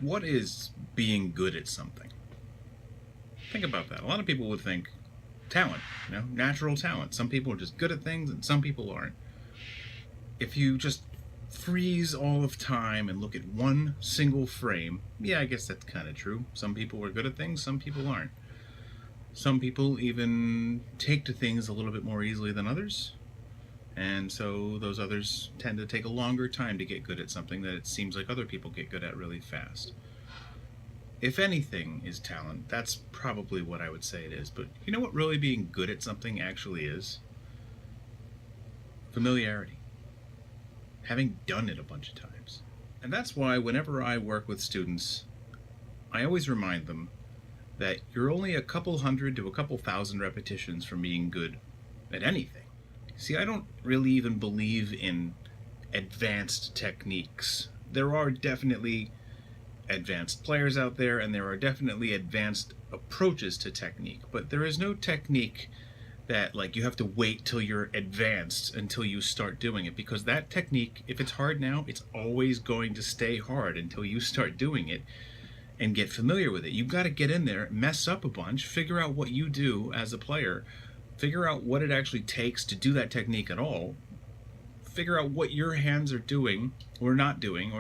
What is being good at something? Think about that. A lot of people would think talent, natural talent. Some people are just good at things and some people aren't. If you just freeze all of time and look at one single frame, yeah, I guess that's kind of true. Some people are good at things, some people aren't. Some people even take to things a little bit more easily than others, and so those others tend to take a longer time to get good at something that it seems like other people get good at really fast. If anything is talent, that's probably what I would say it is. But you know what really being good at something actually is? Familiarity. Having done it a bunch of times. And that's why whenever I work with students, I always remind them that you're only a couple hundred to a couple thousand repetitions from being good at anything. See, I don't really even believe in advanced techniques. There are definitely advanced players out there, and there are definitely advanced approaches to technique, but there is no technique that like you have to wait till you're advanced until you start doing it, because that technique, if it's hard now, it's always going to stay hard until you start doing it and get familiar with it. You've got to get in there, mess up a bunch, figure out what you do as a player, figure out what it actually takes to do that technique at all, figure out what your hands are doing or not doing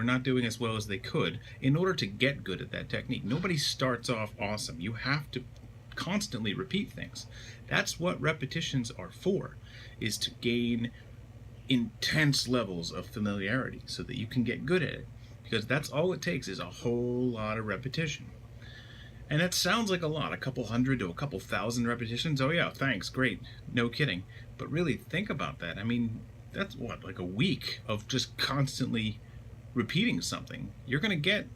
as well as they could in order to get good at that technique. Nobody starts off awesome. You have to constantly repeat things. That's what repetitions are for, is to gain intense levels of familiarity so that you can get good at it, because that's all it takes is a whole lot of repetition. And that sounds like a lot, a couple hundred to a couple thousand repetitions. Oh yeah, thanks, great, no kidding. But really think about that. I mean, that's what, like a week of just constantly repeating something. You're gonna get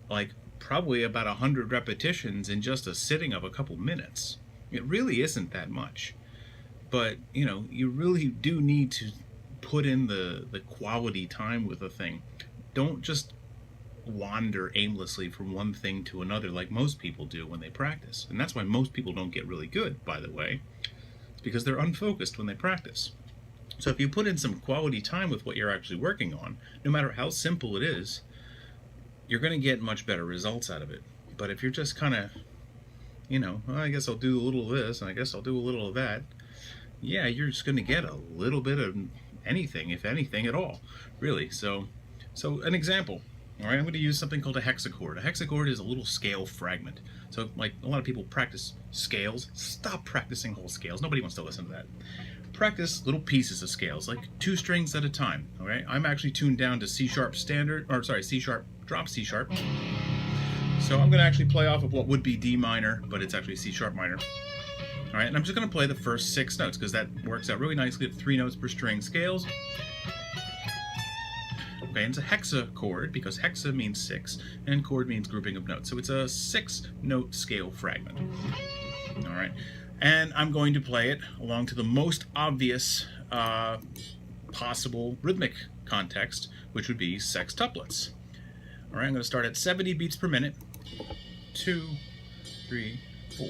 like probably about 100 repetitions in just a sitting of a couple minutes. It really isn't that much, but you really do need to put in the quality time with a thing. Don't just wander aimlessly from one thing to another like most people do when they practice. And that's why most people don't get really good, by the way. It's because they're unfocused when they practice. So if you put in some quality time with what you're actually working on, no matter how simple it is, you're going to get much better results out of it. But if you're just kind of, well, I guess I'll do a little of this, and I guess I'll do a little of that, yeah, you're just going to get a little bit of anything, if anything at all, really. So an example. All right, I'm going to use something called a hexachord. A hexachord is a little scale fragment. So, like, a lot of people practice scales. Stop practicing whole scales. Nobody wants to listen to that. Practice little pieces of scales, like 2 strings at a time. All right, I'm actually tuned down to C sharp standard, or sorry, C sharp, drop C sharp. So I'm going to actually play off of what would be D minor, but it's actually C sharp minor. All right, and I'm just going to play the first 6 notes, because that works out really nicely at 3 notes per string scales. Okay, and it's a hexachord because hexa means 6 and chord means grouping of notes. So it's a 6-note scale fragment. All right, and I'm going to play it along to the most obvious possible rhythmic context, which would be sextuplets. All right, I'm going to start at 70 beats per minute. 2, 3, 4.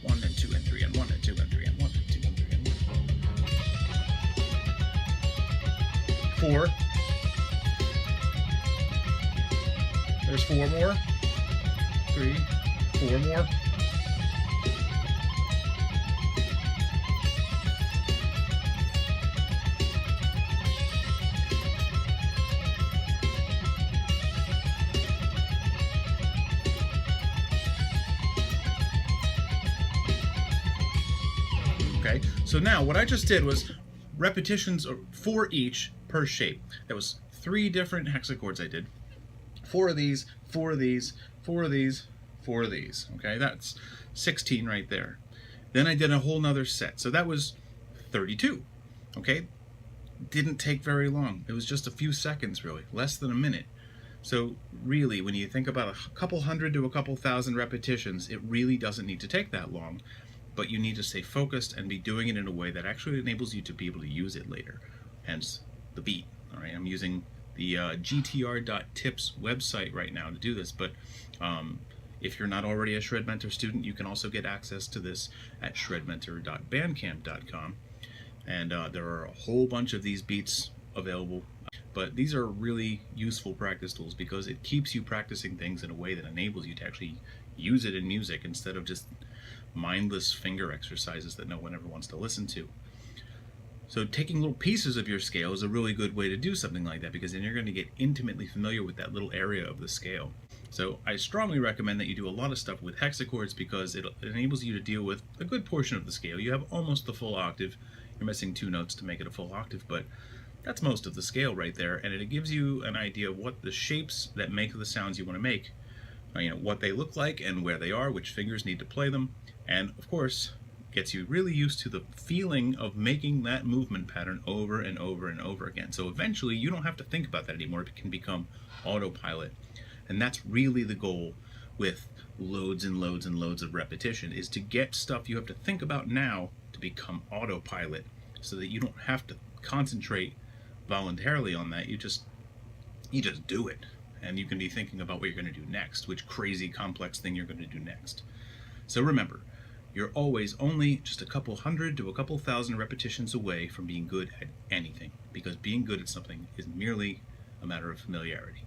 1 and 2 and 3 and 1 and 2 and 3 and 1 and 2 and 3 and 1. 4. There's 4 more. 3, 4 more. Okay, so now what I just did was repetitions for each per shape. That was 3 different hexachords I did. 4 of these, 4 of these, 4 of these, 4 of these. Okay, that's 16 right there. Then I did a whole nother set. So that was 32. Okay, didn't take very long. It was just a few seconds, really, less than a minute. So really, when you think about a couple hundred to a couple thousand repetitions, it really doesn't need to take that long. But you need to stay focused and be doing it in a way that actually enables you to be able to use it later. Hence the beat. All right, I'm using the gtr.tips website right now to do this, but if you're not already a ShredMentor student, you can also get access to this at shredmentor.bandcamp.com, and there are a whole bunch of these beats available. but these are really useful practice tools because it keeps you practicing things in a way that enables you to actually use it in music instead of just mindless finger exercises that no one ever wants to listen to. So taking little pieces of your scale is a really good way to do something like that, because then you're going to get intimately familiar with that little area of the scale. So I strongly recommend that you do a lot of stuff with hexachords because it enables you to deal with a good portion of the scale. You have almost the full octave. You're missing 2 notes to make it a full octave, but that's most of the scale right there, and it gives you an idea of what the shapes that make the sounds you want to make, what they look like and where they are, which fingers need to play them, and of course gets you really used to the feeling of making that movement pattern over and over and over again. So eventually you don't have to think about that anymore. It can become autopilot. And that's really the goal with loads and loads and loads of repetition, is to get stuff you have to think about now to become autopilot, so that you don't have to concentrate voluntarily on that. You just do it, and you can be thinking about what you're going to do next, which crazy complex thing you're going to do next. So remember, you're always only just a couple hundred to a couple thousand repetitions away from being good at anything, because being good at something is merely a matter of familiarity.